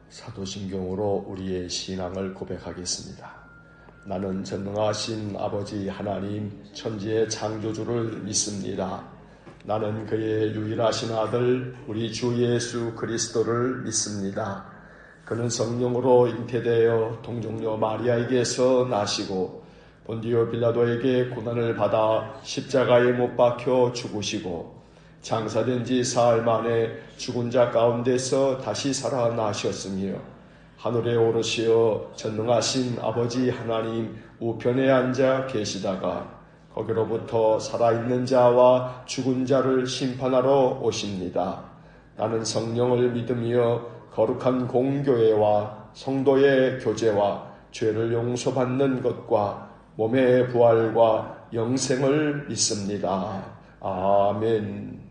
사도신경으로 우리의 신앙을 고백하겠습니다. 나는 전능하신 아버지 하나님 천지의 창조주를 믿습니다. 나는 그의 유일하신 아들 우리 주 예수 그리스도를 믿습니다. 그는 성령으로 잉태되어 동정녀 마리아에게서 나시고 본디오 빌라도에게 고난을 받아 십자가에 못 박혀 죽으시고 장사된 지 사흘 만에 죽은 자 가운데서 다시 살아나셨으며 하늘에 오르시어 전능하신 아버지 하나님 우편에 앉아 계시다가 거기로부터 살아있는 자와 죽은 자를 심판하러 오십니다. 나는 성령을 믿으며 거룩한 공교회와 성도의 교제와 죄를 용서받는 것과 몸의 부활과 영생을 믿습니다. 아멘.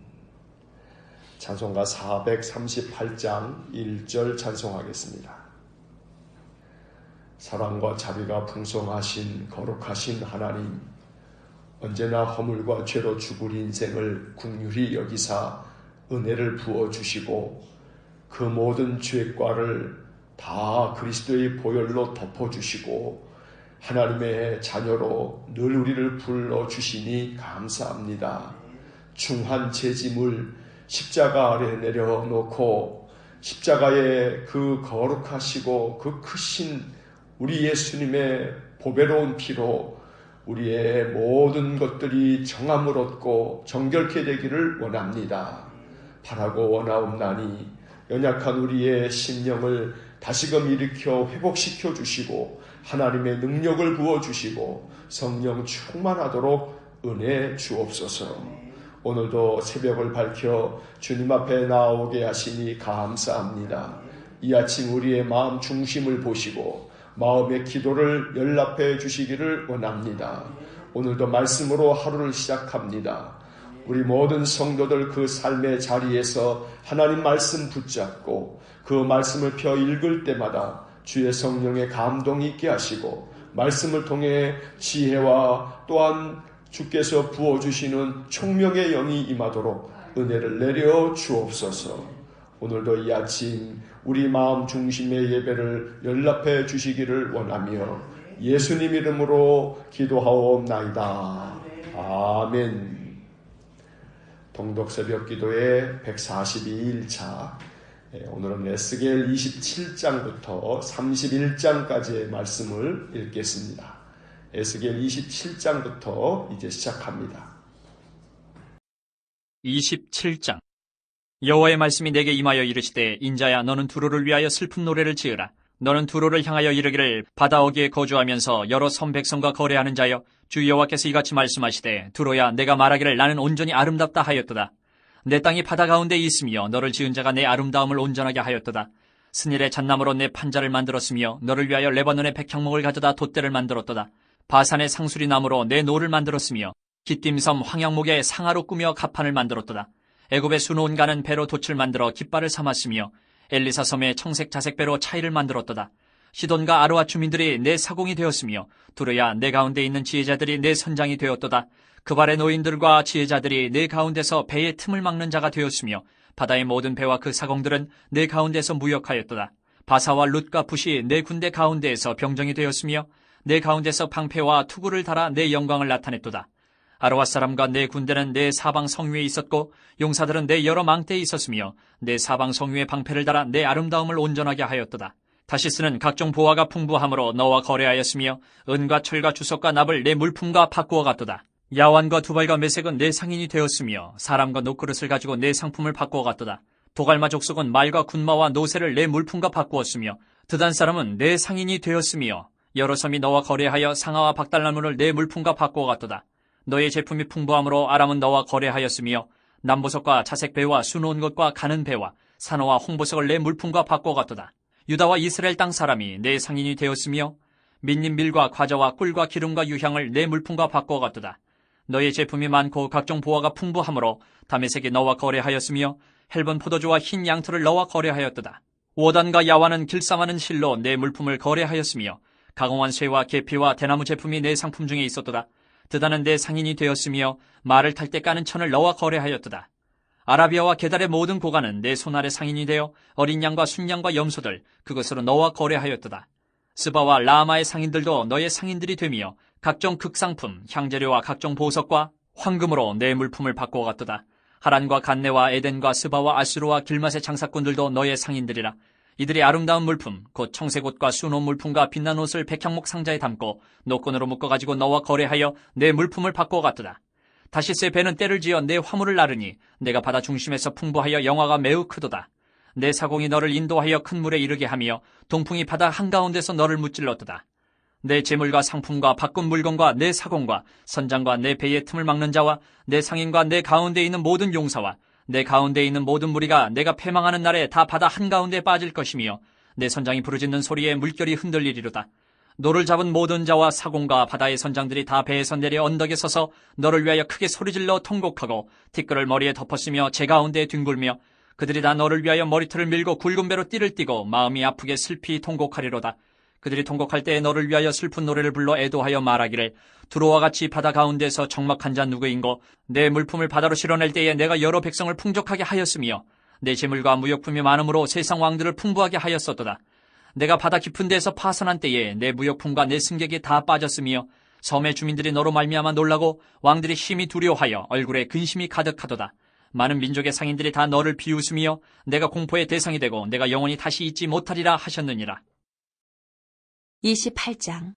찬송가 438장 1절 찬송하겠습니다. 사랑과 자비가 풍성하신 거룩하신 하나님, 언제나 허물과 죄로 죽을 인생을 긍휼히 여기사 은혜를 부어주시고 그 모든 죄과를 다 그리스도의 보혈로 덮어주시고 하나님의 자녀로 늘 우리를 불러주시니 감사합니다. 중한 제 짐을 십자가 아래 내려놓고 십자가의 그 거룩하시고 그 크신 우리 예수님의 보배로운 피로 우리의 모든 것들이 정함을 얻고 정결케 되기를 원합니다. 바라고 원하옵나니 연약한 우리의 심령을 다시금 일으켜 회복시켜 주시고 하나님의 능력을 부어주시고 성령 충만하도록 은혜 주옵소서. 오늘도 새벽을 밝혀 주님 앞에 나오게 하시니 감사합니다. 이 아침 우리의 마음 중심을 보시고 마음의 기도를 연락해 주시기를 원합니다. 오늘도 말씀으로 하루를 시작합니다. 우리 모든 성도들 그 삶의 자리에서 하나님 말씀 붙잡고 그 말씀을 펴 읽을 때마다 주의 성령의 감동이 있게 하시고 말씀을 통해 지혜와 또한 주께서 부어주시는 총명의 영이 임하도록 은혜를 내려 주옵소서. 오늘도 이 아침 우리 마음 중심의 예배를 연락해 주시기를 원하며 예수님 이름으로 기도하옵나이다. 아멘. 동독 새벽 기도의 142일차, 오늘은 에스겔 27장부터 31장까지의 말씀을 읽겠습니다. 에스겔 27장부터 이제 시작합니다. 27장. 여호와의 말씀이 내게 임하여 이르시되 인자야 너는 두로를 위하여 슬픈 노래를 지으라. 너는 두로를 향하여 이르기를 바다 어귀에 거주하면서 여러 선 백성과 거래하는 자여 주 여호와께서 이같이 말씀하시되 두로야 내가 말하기를 나는 온전히 아름답다 하였도다. 내 땅이 바다 가운데 있으며 너를 지은 자가 내 아름다움을 온전하게 하였도다. 스닐의 잣나무로 내 판자를 만들었으며 너를 위하여 레바논의 백향목을 가져다 돛대를 만들었도다. 바산의 상수리 나무로 내 노를 만들었으며 기띔섬 황양목의 상아로 꾸며 갑판을 만들었도다. 애굽의 수놓은 가는 배로 돛을 만들어 깃발을 삼았으며 엘리사 섬의 청색 자색 배로 차이를 만들었도다. 시돈과 아르와 주민들이 내 사공이 되었으며 두로야 내 가운데 있는 지혜자들이 내 선장이 되었도다. 그발의 노인들과 지혜자들이 내 가운데서 배의 틈을 막는 자가 되었으며 바다의 모든 배와 그 사공들은 내 가운데서 무역하였도다. 바사와 룻과 붓이 내 군대 가운데에서 병정이 되었으며 내 가운데서 방패와 투구를 달아 내 영광을 나타냈도다. 아르와 사람과 내 군대는 내 사방 성위에 있었고 용사들은 내 여러 망대에 있었으며 내 사방 성위에 방패를 달아 내 아름다움을 온전하게 하였도다. 다시스는 각종 보화가 풍부함으로 너와 거래하였으며 은과 철과 주석과 납을 내 물품과 바꾸어 갔도다. 야완과 두발과 메색은 내 상인이 되었으며 사람과 노그릇을 가지고 내 상품을 바꾸어 갔도다. 도갈마 족속은 말과 군마와 노새를 내 물품과 바꾸었으며 드단 사람은 내 상인이 되었으며 여러 섬이 너와 거래하여 상아와 박달나무를 내 물품과 바꾸어 갔도다. 너의 제품이 풍부함으로 아람은 너와 거래하였으며 남보석과 자색 배와 수놓은 것과 가는 배와 산호와 홍보석을 내 물품과 바꾸어 갔도다. 유다와 이스라엘 땅 사람이 내 상인이 되었으며 민님 밀과 과자와 꿀과 기름과 유향을 내 물품과 바꾸어 갔도다. 너의 제품이 많고 각종 보화가 풍부함으로 다메섹이 너와 거래하였으며 헬본 포도주와 흰 양털을 너와 거래하였도다. 워단과 야완은 길쌈하는 실로 내 물품을 거래하였으며 가공한 쇠와 계피와 대나무 제품이 내 상품 중에 있었도다. 드다는 내 상인이 되었으며 말을 탈 때 까는 천을 너와 거래하였도다. 아라비아와 게달의 모든 고관은 내 손아래 상인이 되어 어린 양과 순양과 염소들 그것으로 너와 거래하였도다. 스바와 라마의 상인들도 너의 상인들이 되며 각종 극상품, 향재료와 각종 보석과 황금으로 내 물품을 바꾸어갔도다. 하란과 간네와 에덴과 스바와 아수르와 길맛의 장사꾼들도 너의 상인들이라. 이들이 아름다운 물품, 곧 청색옷과 순옷 물품과 빛난 옷을 백향목 상자에 담고 노끈으로 묶어가지고 너와 거래하여 내 물품을 바꾸어갔도다. 다시스의 배는 때를 지어 내 화물을 나르니 내가 바다 중심에서 풍부하여 영화가 매우 크도다. 내 사공이 너를 인도하여 큰 물에 이르게 하며 동풍이 바다 한가운데서 너를 무찔렀도다. 내 재물과 상품과 바꾼 물건과 내 사공과 선장과 내 배의 틈을 막는 자와 내 상인과 내 가운데 있는 모든 용사와 내 가운데 있는 모든 무리가 내가 패망하는 날에 다 바다 한가운데 빠질 것이며 내 선장이 부르짖는 소리에 물결이 흔들리리로다. 노를 잡은 모든 자와 사공과 바다의 선장들이 다 배에서 내려 언덕에 서서 너를 위하여 크게 소리질러 통곡하고 티끌을 머리에 덮었으며 제 가운데에 뒹굴며 그들이 다 너를 위하여 머리털을 밀고 굵은 배로 띠를 띠고 마음이 아프게 슬피 통곡하리로다. 그들이 통곡할 때에 너를 위하여 슬픈 노래를 불러 애도하여 말하기를 두로와 같이 바다 가운데서 적막한 자 누구인고 내 물품을 바다로 실어낼 때에 내가 여러 백성을 풍족하게 하였으며 내 재물과 무역품이 많음으로 세상 왕들을 풍부하게 하였었도다. 내가 바다 깊은 데에서 파선한 때에 내 무역품과 내 승객이 다 빠졌으며 섬의 주민들이 너로 말미암아 놀라고 왕들이 심히 두려워하여 얼굴에 근심이 가득하도다. 많은 민족의 상인들이 다 너를 비웃으며 내가 공포의 대상이 되고 내가 영원히 다시 잊지 못하리라 하셨느니라. 28장.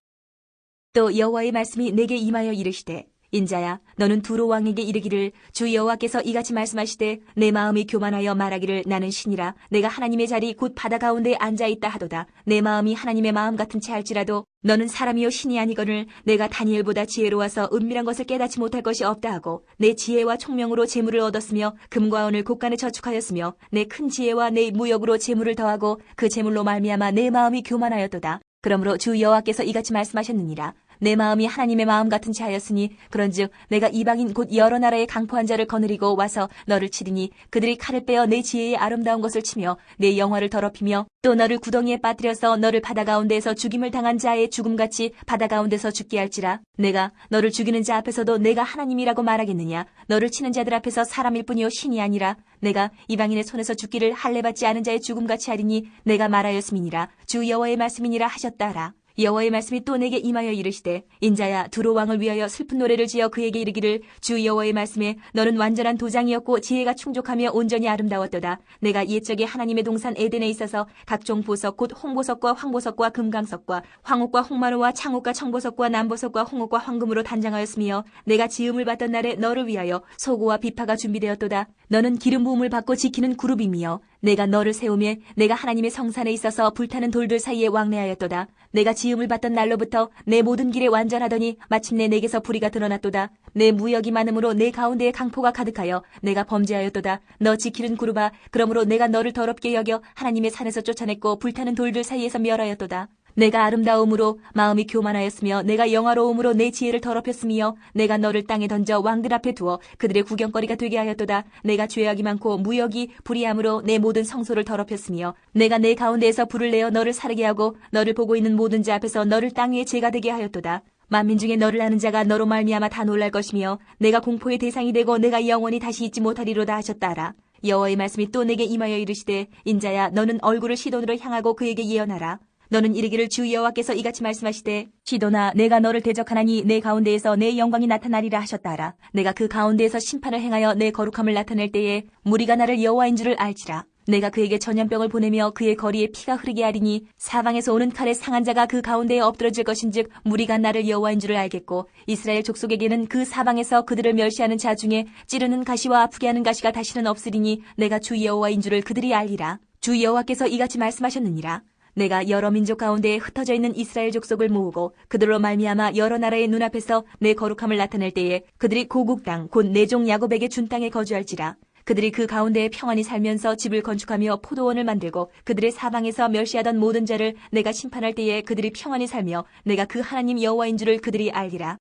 또 여호와의 말씀이 내게 임하여 이르시되 인자야 너는 두로 왕에게 이르기를 주 여호와께서 이같이 말씀하시되 내 마음이 교만하여 말하기를 나는 신이라 내가 하나님의 자리 곧 바다 가운데 앉아있다 하도다. 내 마음이 하나님의 마음 같은 채 할지라도 너는 사람이요 신이 아니거늘 내가 다니엘보다 지혜로워서 은밀한 것을 깨닫지 못할 것이 없다 하고 내 지혜와 총명으로 재물을 얻었으며 금과 은을 곳간에 저축하였으며 내 큰 지혜와 내 무역으로 재물을 더하고 그 재물로 말미암아 내 마음이 교만하였도다. 그러므로 주 여호와께서 이같이 말씀하셨느니라. 내 마음이 하나님의 마음 같은 채 하였으니 그런즉 내가 이방인 곧 여러 나라의 강포한 자를 거느리고 와서 너를 치리니 그들이 칼을 빼어 내 지혜의 아름다운 것을 치며 내 영화를 더럽히며 또 너를 구덩이에 빠뜨려서 너를 바다 가운데에서 죽임을 당한 자의 죽음같이 바다 가운데서 죽게 할지라. 내가 너를 죽이는 자 앞에서도 내가 하나님이라고 말하겠느냐. 너를 치는 자들 앞에서 사람일 뿐이요 신이 아니라 내가 이방인의 손에서 죽기를 할례받지 않은 자의 죽음같이 하리니 내가 말하였음이니라. 주 여호와의 말씀이니라 하셨다라. 여호와의 말씀이 또 내게 임하여 이르시되 인자야 두로 왕을 위하여 슬픈 노래를 지어 그에게 이르기를 주 여호와의 말씀에 너는 완전한 도장이었고 지혜가 충족하며 온전히 아름다웠도다. 내가 옛적에 하나님의 동산 에덴에 있어서 각종 보석 곧 홍보석과 황보석과 금강석과 황옥과 홍마루와 창옥과 청보석과 남보석과 홍옥과 황금으로 단장하였으며 내가 지음을 받던 날에 너를 위하여 소고와 비파가 준비되었도다. 너는 기름 부음을 받고 지키는 그룹이며 내가 너를 세우며 내가 하나님의 성산에 있어서 불타는 돌들 사이에 왕래하였도다. 내가 지음을 받던 날로부터 내 모든 길에 완전하더니 마침내 내게서 불의가 드러났도다. 내 무역이 많음으로 내 가운데에 강포가 가득하여 내가 범죄하였도다. 너 지키는 그룹아 그러므로 내가 너를 더럽게 여겨 하나님의 산에서 쫓아냈고 불타는 돌들 사이에서 멸하였도다. 내가 아름다움으로 마음이 교만하였으며 내가 영화로움으로 내 지혜를 더럽혔으며 내가 너를 땅에 던져 왕들 앞에 두어 그들의 구경거리가 되게 하였도다. 내가 죄악이 많고 무역이 불의함으로 내 모든 성소를 더럽혔으며 내가 내 가운데에서 불을 내어 너를 사르게 하고 너를 보고 있는 모든 자 앞에서 너를 땅 위에 죄가 되게 하였도다. 만민 중에 너를 아는 자가 너로 말미암아 다 놀랄 것이며 내가 공포의 대상이 되고 내가 영원히 다시 잊지 못하리로다 하셨다라. 여호와의 말씀이 또 내게 임하여 이르시되 인자야 너는 얼굴을 시돈으로 향하고 그에게 예언하라. 너는 이르기를 주 여호와께서 이같이 말씀하시되 시돈아 내가 너를 대적하나니 내 가운데에서 내 영광이 나타나리라 하셨다라. 내가 그 가운데에서 심판을 행하여 내 거룩함을 나타낼 때에 무리가 나를 여호와인 줄을 알지라. 내가 그에게 전염병을 보내며 그의 거리에 피가 흐르게 하리니 사방에서 오는 칼에 상한 자가 그 가운데에 엎드러질 것인즉 무리가 나를 여호와인 줄을 알겠고 이스라엘 족속에게는 그 사방에서 그들을 멸시하는 자 중에 찌르는 가시와 아프게 하는 가시가 다시는 없으리니 내가 주 여호와인 줄을 그들이 알리라. 주 여호와께서 이같이 말씀하셨느니라. 내가 여러 민족 가운데에 흩어져 있는 이스라엘 족속을 모으고 그들로 말미암아 여러 나라의 눈앞에서 내 거룩함을 나타낼 때에 그들이 고국 땅 곧 내 종 야곱에게 준 땅에 거주할지라. 그들이 그 가운데에 평안히 살면서 집을 건축하며 포도원을 만들고 그들의 사방에서 멸시하던 모든 자를 내가 심판할 때에 그들이 평안히 살며 내가 그 하나님 여호와인 줄을 그들이 알리라.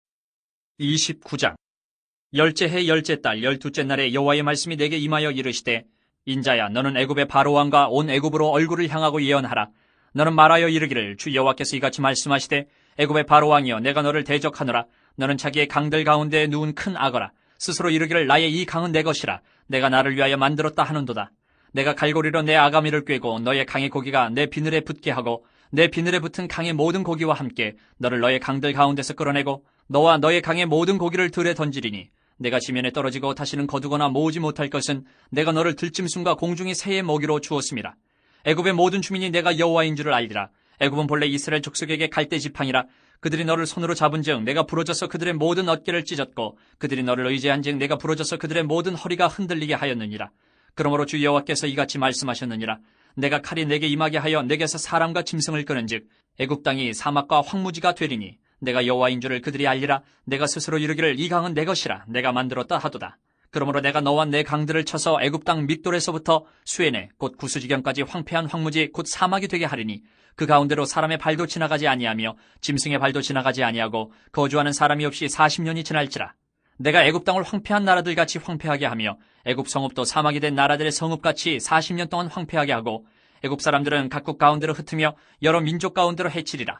29장. 열째 해 열째 달 열두째 날에 여호와의 말씀이 내게 임하여 이르시되 인자야 너는 애굽의 바로왕과 온 애굽으로 얼굴을 향하고 예언하라. 너는 말하여 이르기를 주 여호와께서 이같이 말씀하시되 애굽의 바로왕이여 내가 너를 대적하노라. 너는 자기의 강들 가운데 누운 큰 악어라. 스스로 이르기를 나의 이 강은 내 것이라 내가 나를 위하여 만들었다 하는도다. 내가 갈고리로 내 아가미를 꿰고 너의 강의 고기가 내 비늘에 붙게 하고 내 비늘에 붙은 강의 모든 고기와 함께 너를 너의 강들 가운데서 끌어내고 너와 너의 강의 모든 고기를 들에 던지리니 내가 지면에 떨어지고 다시는 거두거나 모으지 못할 것은 내가 너를 들짐승과 공중의 새의 먹이로 주었음이라. 애굽의 모든 주민이 내가 여호와인 줄을 알리라. 애굽은 본래 이스라엘 족속에게 갈대 지팡이라. 그들이 너를 손으로 잡은즉 내가 부러져서 그들의 모든 어깨를 찢었고 그들이 너를 의지한즉 내가 부러져서 그들의 모든 허리가 흔들리게 하였느니라. 그러므로 주 여호와께서 이같이 말씀하셨느니라. 내가 칼이 내게 임하게 하여 내게서 사람과 짐승을 끄는즉 애굽 땅이 사막과 황무지가 되리니 내가 여호와인 줄을 그들이 알리라. 내가 스스로 이르기를 이 강은 내 것이라 내가 만들었다 하도다. 그러므로 내가 너와 내 강들을 쳐서 애굽 땅 믹돌에서부터 수에네 곧 구스지경까지 황폐한 황무지 곧 사막이 되게 하리니 그 가운데로 사람의 발도 지나가지 아니하며 짐승의 발도 지나가지 아니하고 거주하는 사람이 없이 40년이 지날지라. 내가 애굽 땅을 황폐한 나라들 같이 황폐하게 하며 애굽 성읍도 사막이 된 나라들의 성읍 같이 40년 동안 황폐하게 하고 애굽 사람들은 각국 가운데로 흩으며 여러 민족 가운데로 해치리라.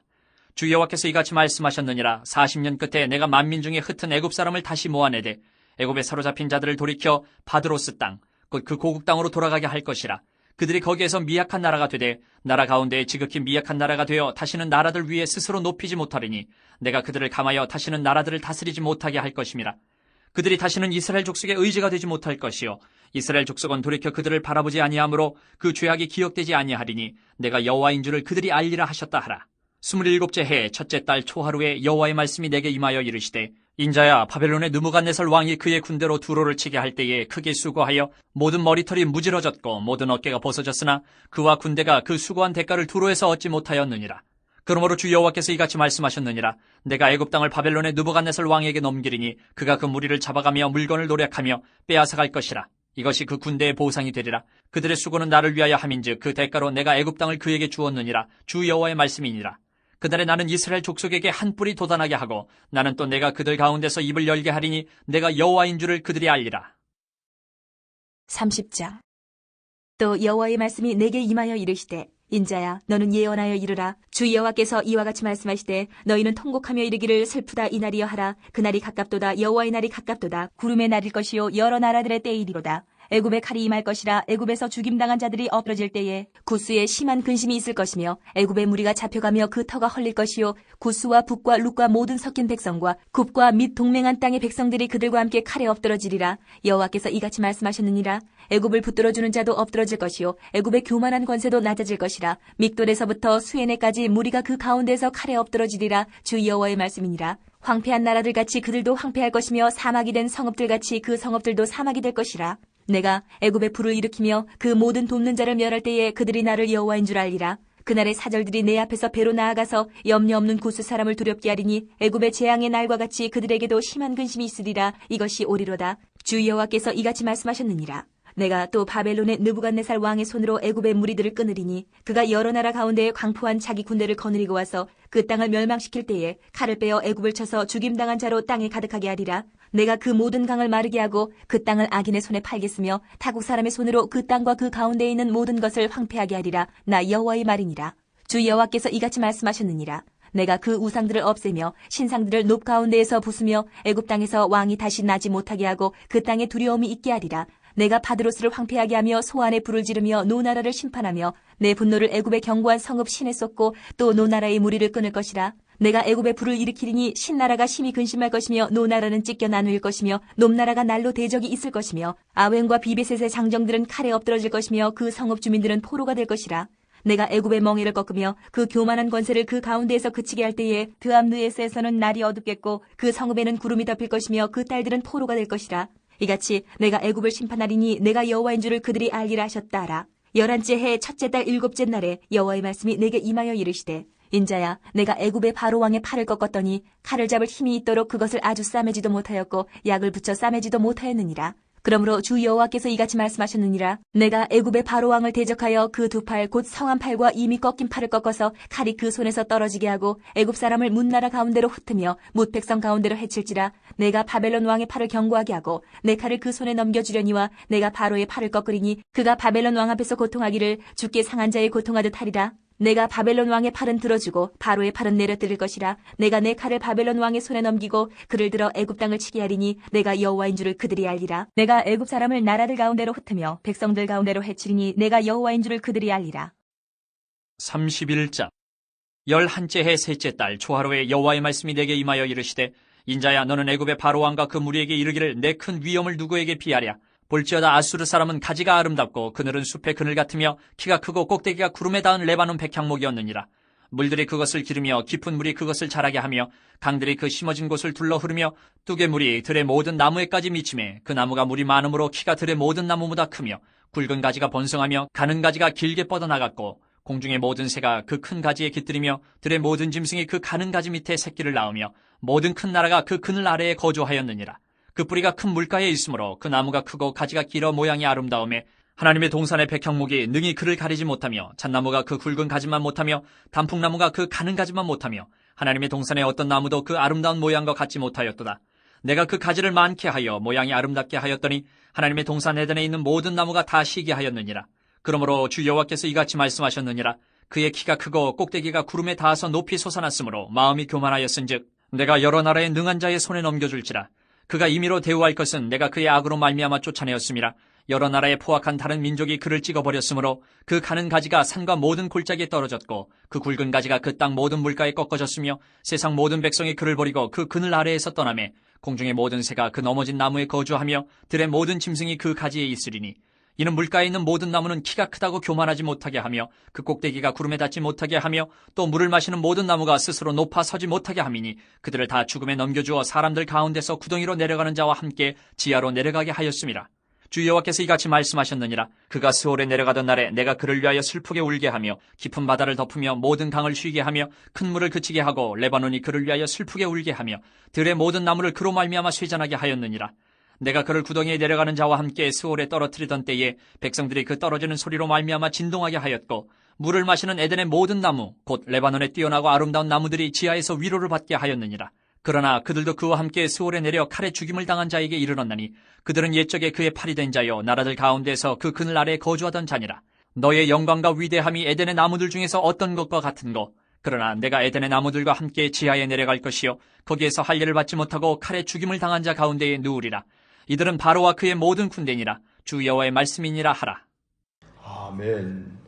주 여호와께서 이같이 말씀하셨느니라. 40년 끝에 내가 만민 중에 흩은 애굽 사람을 다시 모아내되 애굽에 사로잡힌 자들을 돌이켜 바드로스 땅 곧 그 고국 땅으로 돌아가게 할 것이라. 그들이 거기에서 미약한 나라가 되되 나라 가운데 지극히 미약한 나라가 되어 다시는 나라들 위에 스스로 높이지 못하리니 내가 그들을 감하여 다시는 나라들을 다스리지 못하게 할 것임이라. 그들이 다시는 이스라엘 족속의 의지가 되지 못할 것이요 이스라엘 족속은 돌이켜 그들을 바라보지 아니하므로 그 죄악이 기억되지 아니하리니 내가 여호와인 줄을 그들이 알리라 하셨다 하라. 27째 해 첫째 달 초하루에 여호와의 말씀이 내게 임하여 이르시되 인자야, 바벨론의 느부갓네살 왕이 그의 군대로 두로를 치게 할 때에 크게 수고하여 모든 머리털이 무질어졌고 모든 어깨가 벗어졌으나 그와 군대가 그 수고한 대가를 두로에서 얻지 못하였느니라. 그러므로 주 여호와께서 이같이 말씀하셨느니라. 내가 애굽 땅을 바벨론의 느부갓네살 왕에게 넘기리니 그가 그 무리를 잡아가며 물건을 노력하며 빼앗아갈 것이라. 이것이 그 군대의 보상이 되리라. 그들의 수고는 나를 위하여 함인즉 그 대가로 내가 애굽 땅을 그에게 주었느니라. 주 여호와의 말씀이니라. 그날에 나는 이스라엘 족속에게 한 뿔이 돋아나게 하고 나는 또 내가 그들 가운데서 입을 열게 하리니 내가 여호와인 줄을 그들이 알리라. 30장. 또 여호와의 말씀이 내게 임하여 이르시되 인자야 너는 예언하여 이르라. 주 여호와께서 이와 같이 말씀하시되 너희는 통곡하며 이르기를 슬프다 이날이여 하라. 그날이 가깝도다. 여호와의 날이 가깝도다. 구름의 날일 것이요 여러 나라들의 때이리로다. 애굽에 칼이 임할 것이라. 애굽에서 죽임당한 자들이 엎드러질 때에 구스에 심한 근심이 있을 것이며 애굽의 무리가 잡혀가며 그 터가 헐릴 것이요 구스와 북과 룻과 모든 섞인 백성과 굽과 및 동맹한 땅의 백성들이 그들과 함께 칼에 엎드러지리라. 여호와께서 이같이 말씀하셨느니라. 애굽을 붙들어주는 자도 엎드러질 것이요 애굽의 교만한 권세도 낮아질 것이라. 믹돌에서부터 수에네까지 무리가 그 가운데서 칼에 엎드러지리라. 주 여호와의 말씀이니라. 황폐한 나라들 같이 그들도 황폐할 것이며 사막이 된 성읍들 같이 그 성읍들도 사막이 될 것이라. 내가 애굽에 불을 일으키며 그 모든 돕는 자를 멸할 때에 그들이 나를 여호와인 줄 알리라. 그날의 사절들이 내 앞에서 배로 나아가서 염려 없는 구스 사람을 두렵게 하리니 애굽의 재앙의 날과 같이 그들에게도 심한 근심이 있으리라. 이것이 오리로다. 주 여호와께서 이같이 말씀하셨느니라. 내가 또 바벨론의 느부갓네살 왕의 손으로 애굽의 무리들을 끊으리니 그가 여러 나라 가운데 광포한 자기 군대를 거느리고 와서 그 땅을 멸망시킬 때에 칼을 빼어 애굽을 쳐서 죽임당한 자로 땅에 가득하게 하리라. 내가 그 모든 강을 마르게 하고 그 땅을 악인의 손에 팔겠으며 타국 사람의 손으로 그 땅과 그 가운데에 있는 모든 것을 황폐하게 하리라. 나 여호와의 말이니라. 주 여호와께서 이같이 말씀하셨느니라. 내가 그 우상들을 없애며 신상들을 높 가운데에서 부수며 애굽 땅에서 왕이 다시 나지 못하게 하고 그 땅에 두려움이 있게 하리라. 내가 바드로스를 황폐하게 하며 소안에 불을 지르며 노나라를 심판하며 내 분노를 애굽의 견고한 성읍 신에 쏟고 또 노나라의 무리를 끊을 것이라. 내가 애굽에 불을 일으키리니 신나라가 심히 근심할 것이며 노나라는 찢겨 나누일 것이며 놈나라가 날로 대적이 있을 것이며 아웬과 비베셋의 장정들은 칼에 엎드러질 것이며 그 성읍 주민들은 포로가 될 것이라. 내가 애굽의 멍에를 꺾으며 그 교만한 권세를 그 가운데에서 그치게 할 때에 드암느에스에서는 날이 어둡겠고 그 성읍에는 구름이 덮일 것이며 그 딸들은 포로가 될 것이라. 이같이 내가 애굽을 심판하리니 내가 여호와인 줄을 그들이 알리라 하셨다 하라. 11째 해 첫째 달 7째 날에 여호와의 말씀이 내게 임하여 이르시되 인자야 내가 애굽의 바로 왕의 팔을 꺾었더니 칼을 잡을 힘이 있도록 그것을 아주 싸매지도 못하였고 약을 붙여 싸매지도 못하였느니라. 그러므로 주 여호와께서 이같이 말씀하셨느니라. 내가 애굽의 바로 왕을 대적하여 그 두 팔 곧 성한 팔과 이미 꺾인 팔을 꺾어서 칼이 그 손에서 떨어지게 하고 애굽 사람을 문나라 가운데로 흩으며 뭇 백성 가운데로 해칠지라. 내가 바벨론 왕의 팔을 견고하게 하고 내 칼을 그 손에 넘겨주려니와 내가 바로의 팔을 꺾으리니 그가 바벨론 왕 앞에서 고통하기를 주께 상한 자의 고통하듯 하리라. 내가 바벨론 왕의 팔은 들어주고 바로의 팔은 내려뜨릴 것이라. 내가 내 칼을 바벨론 왕의 손에 넘기고 그를 들어 애굽 땅을 치게 하리니 내가 여호와인 줄을 그들이 알리라. 내가 애굽 사람을 나라들 가운데로 흩으며 백성들 가운데로 해치리니 내가 여호와인 줄을 그들이 알리라. 31장 11째 해 셋째 달 초하루에 여호와의 말씀이 내게 임하여 이르시되 인자야 너는 애굽의 바로 왕과 그 무리에게 이르기를 내 큰 위엄을 누구에게 비하랴. 볼지어다 아수르 사람은 가지가 아름답고 그늘은 숲의 그늘 같으며 키가 크고 꼭대기가 구름에 닿은 레바논 백향목이었느니라. 물들이 그것을 기르며 깊은 물이 그것을 자라게 하며 강들이 그 심어진 곳을 둘러 흐르며 뚝의 물이 들의 모든 나무에까지 미치매 그 나무가 물이 많으므로 키가 들의 모든 나무보다 크며 굵은 가지가 번성하며 가는 가지가 길게 뻗어나갔고 공중의 모든 새가 그 큰 가지에 깃들이며 들의 모든 짐승이 그 가는 가지 밑에 새끼를 낳으며 모든 큰 나라가 그 그늘 아래에 거주하였느니라. 그 뿌리가 큰 물가에 있으므로 그 나무가 크고 가지가 길어 모양이 아름다우매 하나님의 동산의 백향목이 능히 그를 가리지 못하며 잣나무가 그 굵은 가지만 못하며 단풍나무가 그 가는 가지만 못하며 하나님의 동산의 어떤 나무도 그 아름다운 모양과 같지 못하였도다. 내가 그 가지를 많게 하여 모양이 아름답게 하였더니 하나님의 동산 에덴에 있는 모든 나무가 다 시게 하였느니라. 그러므로 주 여호와께서 이같이 말씀하셨느니라. 그의 키가 크고 꼭대기가 구름에 닿아서 높이 솟아났으므로 마음이 교만하였은즉 내가 여러 나라의 능한 자의 손에 넘겨줄지라. 그가 임의로 대우할 것은 내가 그의 악으로 말미암아 쫓아내었음이라. 여러 나라의 포악한 다른 민족이 그를 찍어버렸으므로 그 가는 가지가 산과 모든 골짜기에 떨어졌고 그 굵은 가지가 그 땅 모든 물가에 꺾어졌으며 세상 모든 백성이 그를 버리고 그 그늘 아래에서 떠나매 공중의 모든 새가 그 넘어진 나무에 거주하며 들의 모든 짐승이 그 가지에 있으리니 이는 물가에 있는 모든 나무는 키가 크다고 교만하지 못하게 하며 그 꼭대기가 구름에 닿지 못하게 하며 또 물을 마시는 모든 나무가 스스로 높아 서지 못하게 함이니 그들을 다 죽음에 넘겨주어 사람들 가운데서 구덩이로 내려가는 자와 함께 지하로 내려가게 하였음이라. 주 여호와께서 이같이 말씀하셨느니라. 그가 스올에 내려가던 날에 내가 그를 위하여 슬프게 울게 하며 깊은 바다를 덮으며 모든 강을 쉬게 하며 큰 물을 그치게 하고 레바논이 그를 위하여 슬프게 울게 하며 들의 모든 나무를 그로 말미암아 쇠잔하게 하였느니라. 내가 그를 구덩이에 내려가는 자와 함께 스올에 떨어뜨리던 때에 백성들이 그 떨어지는 소리로 말미암아 진동하게 하였고 물을 마시는 에덴의 모든 나무 곧 레바논에 뛰어나고 아름다운 나무들이 지하에서 위로를 받게 하였느니라. 그러나 그들도 그와 함께 스올에 내려 칼에 죽임을 당한 자에게 이르렀나니 그들은 옛적에 그의 팔이 된 자여 나라들 가운데서 그 그늘 아래에 거주하던 자니라. 너의 영광과 위대함이 에덴의 나무들 중에서 어떤 것과 같은 거. 그러나 내가 에덴의 나무들과 함께 지하에 내려갈 것이요 거기에서 할례를 받지 못하고 칼에 죽임을 당한 자 가운데에 누우리라. 이들은 바로와 그의 모든 군대니라. 주 여호와의 말씀이니라 하라. 아멘.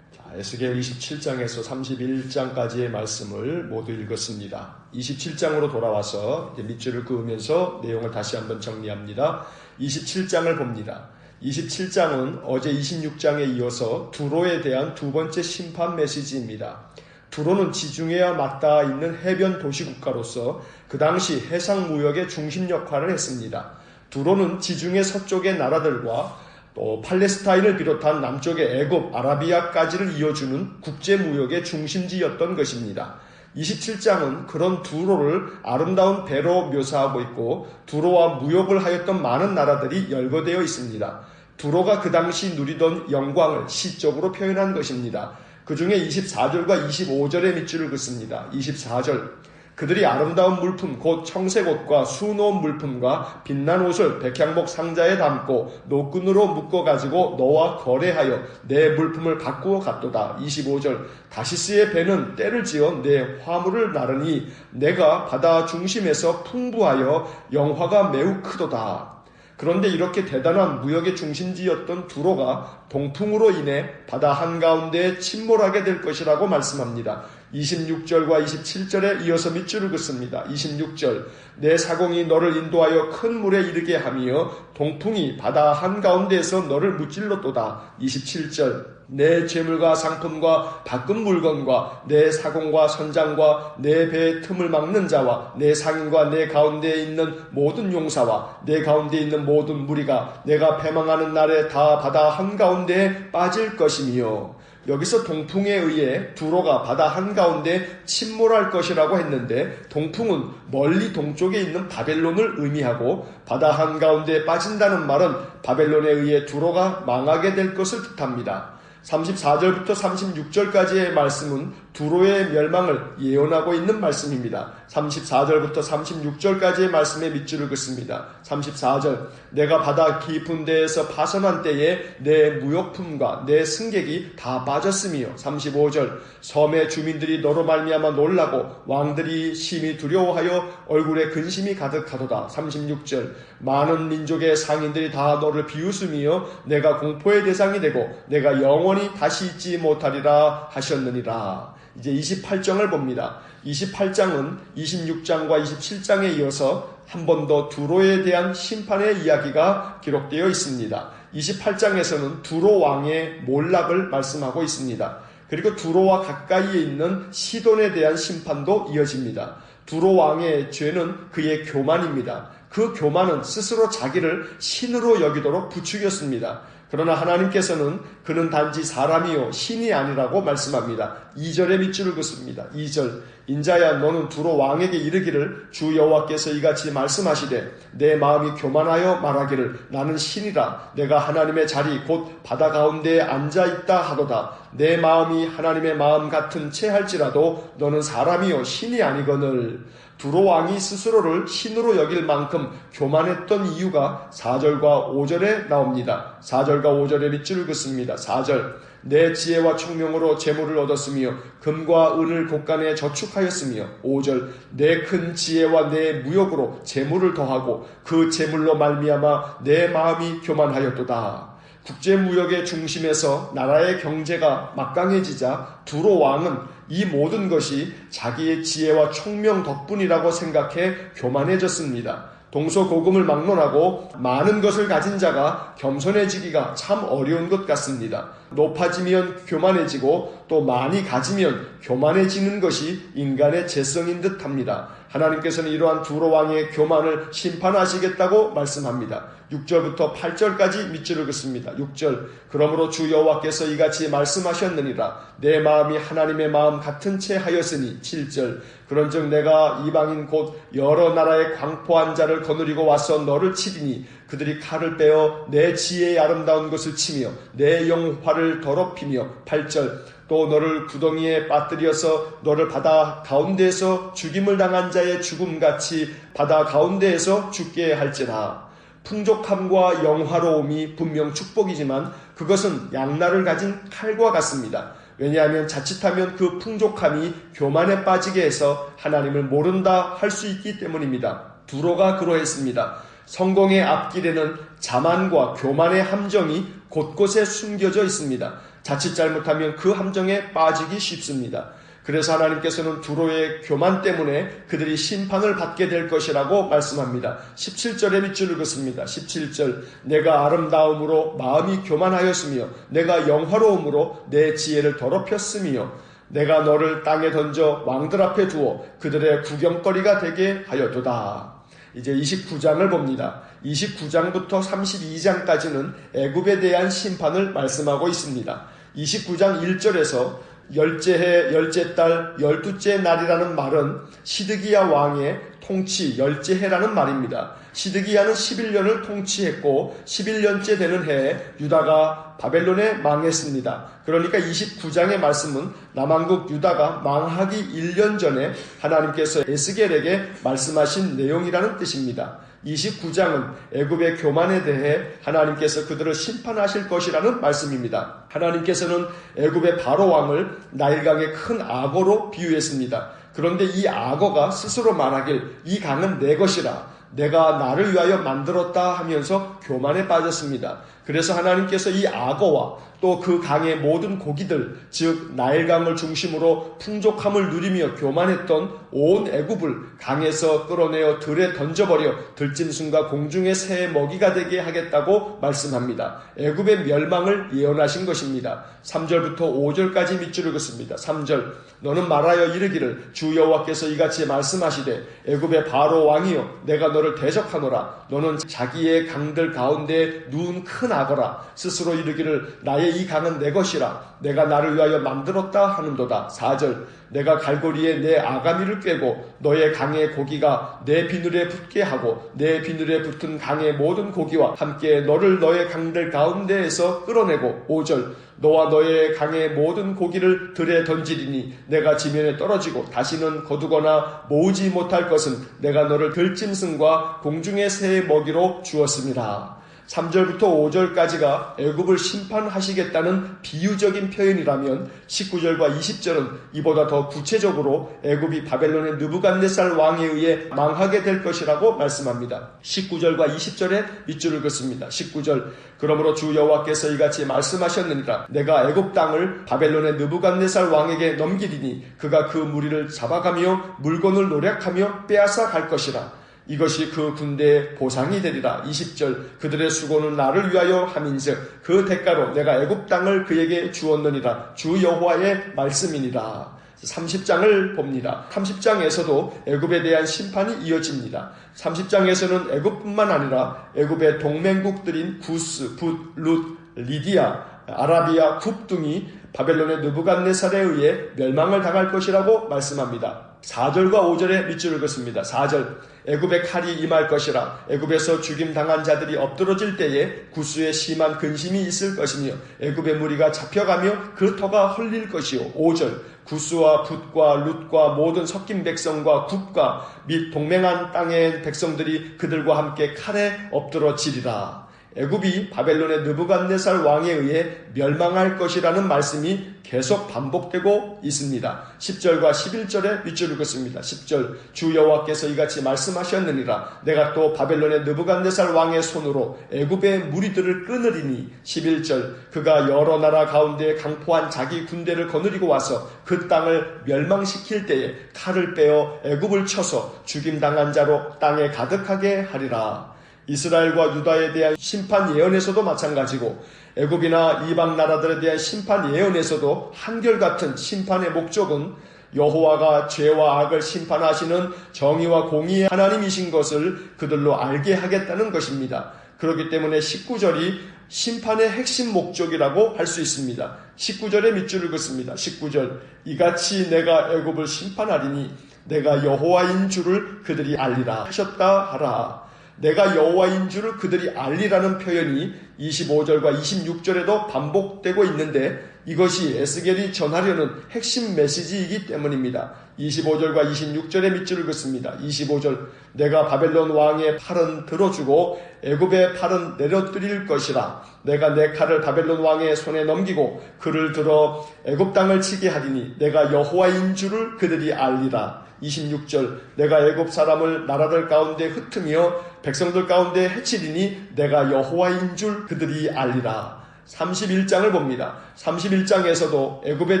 자, 에스겔 27장에서 31장까지의 말씀을 모두 읽었습니다. 27장으로 돌아와서 밑줄을 그으면서 내용을 다시 한번 정리합니다. 27장을 봅니다. 27장은 어제 26장에 이어서 두로에 대한 두 번째 심판 메시지입니다. 두로는 지중해와 맞닿아 있는 해변 도시국가로서 그 당시 해상무역의 중심 역할을 했습니다. 두로는 지중해 서쪽의 나라들과 또 팔레스타인을 비롯한 남쪽의 애굽, 아라비아까지를 이어주는 국제무역의 중심지였던 것입니다. 27장은 그런 두로를 아름다운 배로 묘사하고 있고 두로와 무역을 하였던 많은 나라들이 열거되어 있습니다. 두로가 그 당시 누리던 영광을 시적으로 표현한 것입니다. 그 중에 24절과 25절의 밑줄을 긋습니다. 24절 그들이 아름다운 물품 곧 청색 옷과 수놓은 물품과 빛난 옷을 백향목 상자에 담고 노끈으로 묶어가지고 너와 거래하여 내 물품을 바꾸어 갔도다. 25절 다시스의 배는 때를 지어 내 화물을 나르니 내가 바다 중심에서 풍부하여 영화가 매우 크도다. 그런데 이렇게 대단한 무역의 중심지였던 두로가 동풍으로 인해 바다 한가운데에 침몰하게 될 것이라고 말씀합니다. 26절과 27절에 이어서 밑줄을 긋습니다. 26절 내 사공이 너를 인도하여 큰 물에 이르게 하며 동풍이 바다 한가운데에서 너를 무찔렀도다. 27절 내 재물과 상품과 바꾼 물건과 내 사공과 선장과 내 배의 틈을 막는 자와 내 상인과 내 가운데에 있는 모든 용사와 내 가운데에 있는 모든 무리가 내가 패망하는 날에 다 바다 한가운데에 빠질 것이며 여기서 동풍에 의해 두로가 바다 한가운데 침몰할 것이라고 했는데 동풍은 멀리 동쪽에 있는 바벨론을 의미하고 바다 한가운데에 빠진다는 말은 바벨론에 의해 두로가 망하게 될 것을 뜻합니다. 34절부터 36절까지의 말씀은 두로의 멸망을 예언하고 있는 말씀입니다. 34절부터 36절까지의 말씀에 밑줄을 긋습니다. 34절, 내가 바다 깊은 데에서 파선한 때에 내 무역품과 내 승객이 다 빠졌으며. 35절, 섬의 주민들이 너로 말미암아 놀라고 왕들이 심히 두려워하여 얼굴에 근심이 가득하도다. 36절, 많은 민족의 상인들이 다 너를 비웃으며 내가 공포의 대상이 되고 내가 영원히 다시 잊지 못하리라 하셨느니라. 이제 28장을 봅니다. 28장은 26장과 27장에 이어서 한 번 더 두로에 대한 심판의 이야기가 기록되어 있습니다. 28장에서는 두로 왕의 몰락을 말씀하고 있습니다. 그리고 두로와 가까이에 있는 시돈에 대한 심판도 이어집니다. 두로 왕의 죄는 그의 교만입니다. 그 교만은 스스로 자기를 신으로 여기도록 부추겼습니다. 그러나 하나님께서는 그는 단지 사람이요 신이 아니라고 말씀합니다. 2절에 밑줄을 긋습니다. 2절, 인자야 너는 두로 왕에게 이르기를 주 여호와께서 이같이 말씀하시되 내 마음이 교만하여 말하기를 나는 신이라 내가 하나님의 자리 곧 바다 가운데에 앉아있다 하도다. 내 마음이 하나님의 마음 같은 채 할지라도 너는 사람이요 신이 아니거늘. 두로 왕이 스스로를 신으로 여길 만큼 교만했던 이유가 4절과 5절에 나옵니다. 4절과 5절에 밑줄을 긋습니다. 4절, 내 지혜와 총명으로 재물을 얻었으며 금과 은을 곳간에 저축하였으며. 5절, 내 큰 지혜와 내 무역으로 재물을 더하고 그 재물로 말미암아 내 마음이 교만하였도다. 국제무역의 중심에서 나라의 경제가 막강해지자 두로 왕은 이 모든 것이 자기의 지혜와 총명 덕분이라고 생각해 교만해졌습니다. 동서고금을 막론하고 많은 것을 가진 자가 겸손해지기가 참 어려운 것 같습니다. 높아지면 교만해지고 또 많이 가지면 교만해지는 것이 인간의 재성인 듯 합니다. 하나님께서는 이러한 두로 왕의 교만을 심판하시겠다고 말씀합니다. 6절부터 8절까지 밑줄을 긋습니다. 6절, 그러므로 주 여호와께서 이같이 말씀하셨느니라 내 마음이 하나님의 마음 같은 채 하였으니. 7절, 그런즉 내가 이방인 곧 여러 나라의 광포한 자를 거느리고 와서 너를 치리니 그들이 칼을 빼어 내 지혜의 아름다운 것을 치며 내 영화를 더럽히며. 8절, 또 너를 구덩이에 빠뜨려서 너를 바다 가운데에서 죽임을 당한 자의 죽음같이 바다 가운데에서 죽게 할지라. 풍족함과 영화로움이 분명 축복이지만 그것은 양날을 가진 칼과 같습니다. 왜냐하면 자칫하면 그 풍족함이 교만에 빠지게 해서 하나님을 모른다 할 수 있기 때문입니다. 두로가 그러했습니다. 성공의 앞길에는 자만과 교만의 함정이 곳곳에 숨겨져 있습니다. 자칫 잘못하면 그 함정에 빠지기 쉽습니다. 그래서 하나님께서는 두로의 교만 때문에 그들이 심판을 받게 될 것이라고 말씀합니다. 17절에 밑줄을 긋습니다. 17절, 내가 아름다움으로 마음이 교만하였으며 내가 영화로움으로 내 지혜를 더럽혔으며 내가 너를 땅에 던져 왕들 앞에 두어 그들의 구경거리가 되게 하였도다. 이제 29장을 봅니다. 29장부터 32장까지는 애굽에 대한 심판을 말씀하고 있습니다. 29장 1절에서 열째 해, 열째 달, 12째 날이라는 말은 시드기야 왕의 통치 열째 해라는 말입니다. 시드기야는 11년을 통치했고 11년째 되는 해에 유다가 바벨론에 망했습니다. 그러니까 29장의 말씀은 남왕국 유다가 망하기 1년 전에 하나님께서 에스겔에게 말씀하신 내용이라는 뜻입니다. 29장은 애굽의 교만에 대해 하나님께서 그들을 심판하실 것이라는 말씀입니다. 하나님께서는 애굽의 바로 왕을 나일강의 큰 악어로 비유했습니다. 그런데 이 악어가 스스로 말하길 이 강은 내 것이라 내가 나를 위하여 만들었다 하면서 교만에 빠졌습니다. 그래서 하나님께서 이 악어와 또 그 강의 모든 고기들, 즉 나일강을 중심으로 풍족함을 누리며 교만했던 온 애굽을 강에서 끌어내어 들에 던져버려 들짐승과 공중의 새의 먹이가 되게 하겠다고 말씀합니다. 애굽의 멸망을 예언하신 것입니다. 3절부터 5절까지 밑줄을 긋습니다. 3절, 너는 말하여 이르기를 주 주 여호와께서 이같이 말씀하시되 애굽의 바로 왕이여 내가 너를 대적하노라. 너는 자기의 강들 가운데 누운 큰 악어라. 스스로 이르기를 나의 이 강은 내 것이라. 내가 나를 위하여 만들었다 하는도다. 4절 내가 갈고리에 내 아가미를 꿰고 너의 강의 고기가 내 비늘에 붙게 하고 내 비늘에 붙은 강의 모든 고기와 함께 너를 너의 강들 가운데에서 끌어내고 5절 너와 너의 강의 모든 고기를 들에 던지리니 내가 지면에 떨어지고 다시는 거두거나 모으지 못할 것은 내가 너를 들짐승과 공중의 새의 먹이로 주었습니다. 3절부터 5절까지가 애굽을 심판하시겠다는 비유적인 표현이라면 19절과 20절은 이보다 더 구체적으로 애굽이 바벨론의 느부갓네살 왕에 의해 망하게 될 것이라고 말씀합니다. 19절과 20절에 밑줄을 긋습니다. 19절 그러므로 주 여호와께서 이같이 말씀하셨느니라. 내가 애굽 땅을 바벨론의 느부갓네살 왕에게 넘기리니 그가 그 무리를 잡아가며 물건을 노략하며 빼앗아 갈 것이라. 이것이 그 군대의 보상이 되리라. 20절 그들의 수고는 나를 위하여 함인즉 그 대가로 내가 애굽 땅을 그에게 주었느니라. 주 여호와의 말씀이니라. 30장을 봅니다. 30장에서도 애굽에 대한 심판이 이어집니다. 30장에서는 애굽뿐만 아니라 애굽의 동맹국들인 구스, 붓, 룻, 리디아, 아라비아, 굽 등이 바벨론의 느부갓네살에 의해 멸망을 당할 것이라고 말씀합니다. 4절과 5절에 밑줄을 긋습니다. 4절 애굽의 칼이 임할 것이라. 애굽에서 죽임당한 자들이 엎드러질 때에 구스에 심한 근심이 있을 것이며 애굽의 무리가 잡혀가며 그 터가 흘릴 것이요. 5절 구스와 붓과 룻과 모든 섞인 백성과 굽과 및 동맹한 땅의 백성들이 그들과 함께 칼에 엎드러지리라. 애굽이 바벨론의 느부갓네살 왕에 의해 멸망할 것이라는 말씀이 계속 반복되고 있습니다. 10절과 11절에 밑줄을 긋습니다. 10절 주 여호와께서 이같이 말씀하셨느니라. 내가 또 바벨론의 느부갓네살 왕의 손으로 애굽의 무리들을 끊으리니 11절 그가 여러 나라 가운데 강포한 자기 군대를 거느리고 와서 그 땅을 멸망시킬 때에 칼을 빼어 애굽을 쳐서 죽임당한 자로 땅에 가득하게 하리라. 이스라엘과 유다에 대한 심판 예언에서도 마찬가지고 애굽이나 이방 나라들에 대한 심판 예언에서도 한결같은 심판의 목적은 여호와가 죄와 악을 심판하시는 정의와 공의의 하나님이신 것을 그들로 알게 하겠다는 것입니다. 그렇기 때문에 19절이 심판의 핵심 목적이라고 할 수 있습니다. 19절에 밑줄을 긋습니다. 19절 이같이 내가 애굽을 심판하리니 내가 여호와인 줄을 그들이 알리라 하셨다 하라. 내가 여호와인 줄을 그들이 알리라는 표현이 25절과 26절에도 반복되고 있는데 이것이 에스겔이 전하려는 핵심 메시지이기 때문입니다. 25절과 26절의 밑줄을 긋습니다. 25절 내가 바벨론 왕의 팔은 들어주고 애굽의 팔은 내려뜨릴 것이라. 내가 내 칼을 바벨론 왕의 손에 넘기고 그를 들어 애굽 땅을 치게 하리니 내가 여호와인 줄을 그들이 알리라. 26절 내가 애굽 사람을 나라들 가운데 흩으며 백성들 가운데 해치리니 내가 여호와인 줄 그들이 알리라. 31장을 봅니다. 31장에서도 애굽에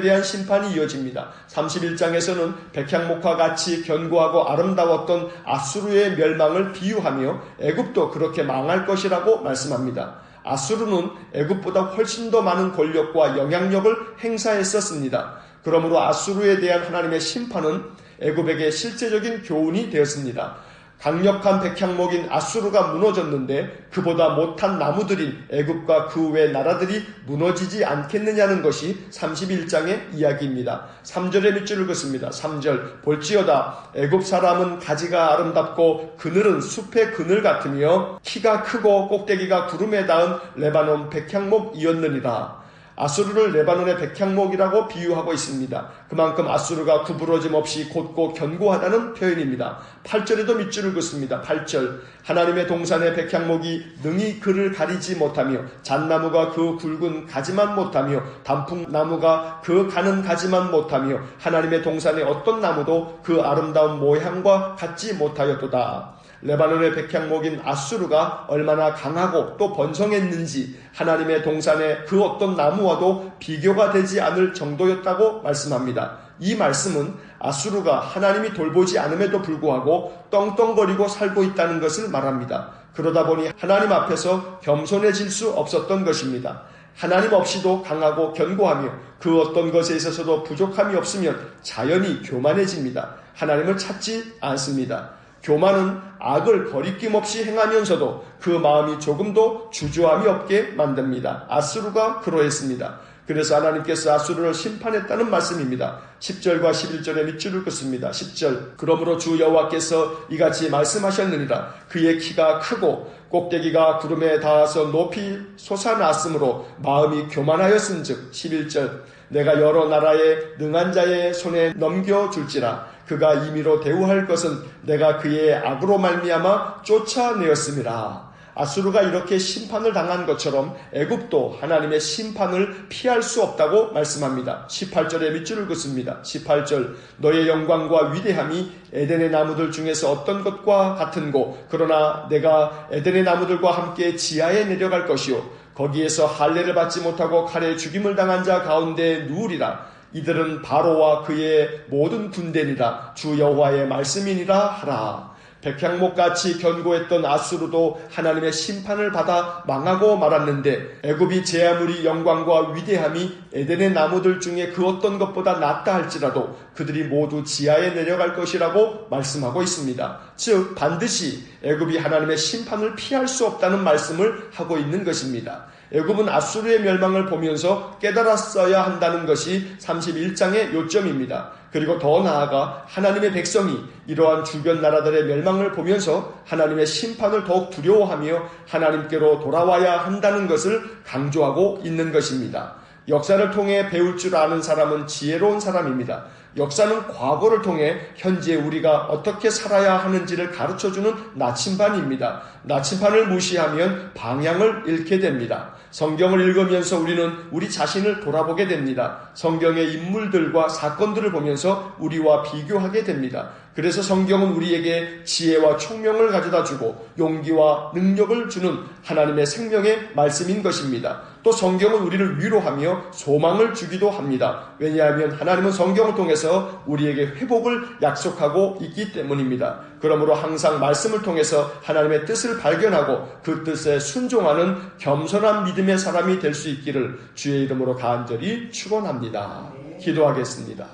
대한 심판이 이어집니다. 31장에서는 백향목과 같이 견고하고 아름다웠던 아수르의 멸망을 비유하며 애굽도 그렇게 망할 것이라고 말씀합니다. 아수르는 애굽보다 훨씬 더 많은 권력과 영향력을 행사했었습니다. 그러므로 아수르에 대한 하나님의 심판은 애굽에게 실제적인 교훈이 되었습니다. 강력한 백향목인 아수르가 무너졌는데 그보다 못한 나무들인 애굽과 그 외 나라들이 무너지지 않겠느냐는 것이 31장의 이야기입니다. 3절의 밑줄을 긋습니다. 3절 볼지어다 애굽 사람은 가지가 아름답고 그늘은 숲의 그늘 같으며 키가 크고 꼭대기가 구름에 닿은 레바논 백향목이었느니라. 아수르를 레바논의 백향목이라고 비유하고 있습니다. 그만큼 아수르가 구부러짐 없이 곧고 견고하다는 표현입니다. 8절에도 밑줄을 긋습니다. 8절 하나님의 동산의 백향목이 능히 그를 가리지 못하며 잣나무가 그 굵은 가지만 못하며 단풍나무가 그 가는 가지만 못하며 하나님의 동산의 어떤 나무도 그 아름다운 모양과 같지 못하였도다. 레바논의 백향목인 아수르가 얼마나 강하고 또 번성했는지 하나님의 동산의 그 어떤 나무와도 비교가 되지 않을 정도였다고 말씀합니다. 이 말씀은 아수르가 하나님이 돌보지 않음에도 불구하고 떵떵거리고 살고 있다는 것을 말합니다. 그러다 보니 하나님 앞에서 겸손해질 수 없었던 것입니다. 하나님 없이도 강하고 견고하며 그 어떤 것에 있어서도 부족함이 없으면 자연히 교만해집니다. 하나님을 찾지 않습니다. 교만은 악을 거리낌 없이 행하면서도 그 마음이 조금도 주저함이 없게 만듭니다. 아수르가 그러했습니다. 그래서 하나님께서 아수르를 심판했다는 말씀입니다. 10절과 11절에 밑줄을 긋습니다. 10절 그러므로 주 여호와께서 이같이 말씀하셨느니라. 그의 키가 크고 꼭대기가 구름에 닿아서 높이 솟아났으므로 마음이 교만하였은즉 11절 내가 여러 나라의 능한 자의 손에 넘겨줄지라. 그가 임의로 대우할 것은 내가 그의 악으로 말미암아 쫓아내었음이라. 아수르가 이렇게 심판을 당한 것처럼 애굽도 하나님의 심판을 피할 수 없다고 말씀합니다. 18절에 밑줄을 긋습니다. 18절 너의 영광과 위대함이 에덴의 나무들 중에서 어떤 것과 같은고 그러나 내가 에덴의 나무들과 함께 지하에 내려갈 것이요 거기에서 할례를 받지 못하고 칼에 죽임을 당한 자 가운데 누우리라. 이들은 바로와 그의 모든 군대니라. 주 여호와의 말씀이니라 하라. 백향목같이 견고했던 아수르도 하나님의 심판을 받아 망하고 말았는데 애굽이 제 아무리 영광과 위대함이 에덴의 나무들 중에 그 어떤 것보다 낫다 할지라도 그들이 모두 지하에 내려갈 것이라고 말씀하고 있습니다. 즉 반드시 애굽이 하나님의 심판을 피할 수 없다는 말씀을 하고 있는 것입니다. 애굽은 아수르의 멸망을 보면서 깨달았어야 한다는 것이 31장의 요점입니다. 그리고 더 나아가 하나님의 백성이 이러한 주변 나라들의 멸망을 보면서 하나님의 심판을 더욱 두려워하며 하나님께로 돌아와야 한다는 것을 강조하고 있는 것입니다. 역사를 통해 배울 줄 아는 사람은 지혜로운 사람입니다. 역사는 과거를 통해 현재 우리가 어떻게 살아야 하는지를 가르쳐주는 나침반입니다. 나침반을 무시하면 방향을 잃게 됩니다. 성경을 읽으면서 우리는 우리 자신을 돌아보게 됩니다. 성경의 인물들과 사건들을 보면서 우리와 비교하게 됩니다. 그래서 성경은 우리에게 지혜와 총명을 가져다 주고 용기와 능력을 주는 하나님의 생명의 말씀인 것입니다. 또 성경은 우리를 위로하며 소망을 주기도 합니다. 왜냐하면 하나님은 성경을 통해서 우리에게 회복을 약속하고 있기 때문입니다. 그러므로 항상 말씀을 통해서 하나님의 뜻을 발견하고 그 뜻에 순종하는 겸손한 믿음의 사람이 될 수 있기를 주의 이름으로 간절히 축원합니다. 기도하겠습니다.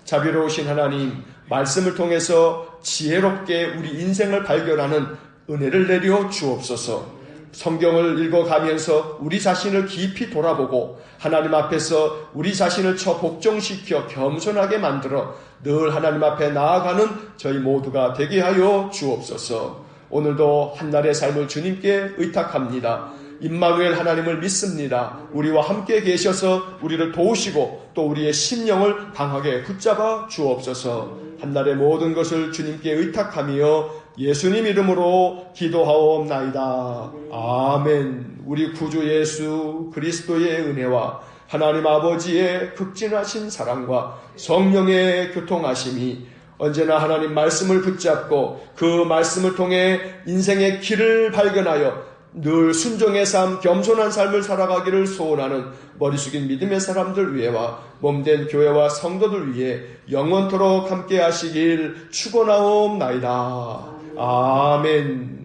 자비로우신 하나님, 말씀을 통해서 지혜롭게 우리 인생을 발견하는 은혜를 내려 주옵소서. 성경을 읽어가면서 우리 자신을 깊이 돌아보고 하나님 앞에서 우리 자신을 복종시켜 겸손하게 만들어 늘 하나님 앞에 나아가는 저희 모두가 되게 하여 주옵소서. 오늘도 한날의 삶을 주님께 의탁합니다. 임마누엘 하나님을 믿습니다. 우리와 함께 계셔서 우리를 도우시고 또 우리의 심령을 강하게 붙잡아 주옵소서. 한날의 모든 것을 주님께 의탁하며 예수님 이름으로 기도하옵나이다. 아멘. 우리 구주 예수 그리스도의 은혜와 하나님 아버지의 극진하신 사랑과 성령의 교통하심이 언제나 하나님 말씀을 붙잡고 그 말씀을 통해 인생의 길을 발견하여 늘 순종의 삶, 겸손한 삶을 살아가기를 소원하는 머리 숙인 믿음의 사람들 위해와 몸된 교회와 성도들 위해 영원토록 함께 하시길 축원하옵나이다. 아멘.